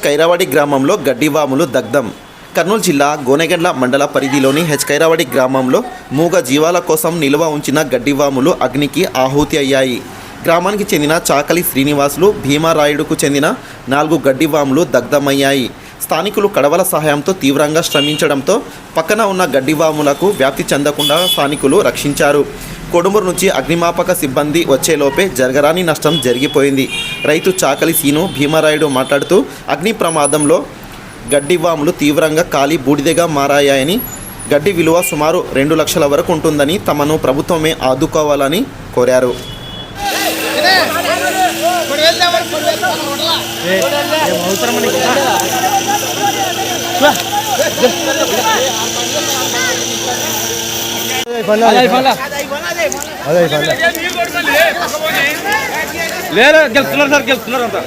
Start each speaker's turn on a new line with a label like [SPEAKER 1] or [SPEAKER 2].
[SPEAKER 1] ఖైరావాడి గ్రామంలో గడ్డివాములు దగ్ధం. కర్నూలు జిల్లా గోనెగండ్ల మండల పరిధిలోని ఖైరావాడి గ్రామంలో మూగ జీవాల కోసం నిల్వ ఉంచిన గడ్డివాములు అగ్నికి ఆహుతి అయ్యాయి. గ్రామానికి చెందిన చాకలి శ్రీనివాసులు, భీమారాయుడుకు చెందిన 4 గడ్డివాములు దగ్ధమయ్యాయి. స్థానికులు కడవల సహాయంతో తీవ్రంగా శ్రమించడంతో పక్కన ఉన్న గడ్డివాములకు వ్యాప్తి చెందకుండా స్థానికులు రక్షించారు. కొడుమూరు నుంచి అగ్నిమాపక సిబ్బంది వచ్చేలోపే జరగరాని నష్టం జరిగిపోయింది. రైతు చాకలి సీను భీమారాయుడు మాట్లాడుతూ అగ్ని ప్రమాదంలో గడ్డివాములు తీవ్రంగా కాలి బూడిదగా మారాయని, గడ్డి విలువ సుమారు 2 లక్షల వరకు ఉంటుందని తమను ప్రభుత్వమే ఆదుకోవాలని కోరారు.
[SPEAKER 2] గెలుస్తున్నారు సార్, గెలుస్తున్నారు అంతా.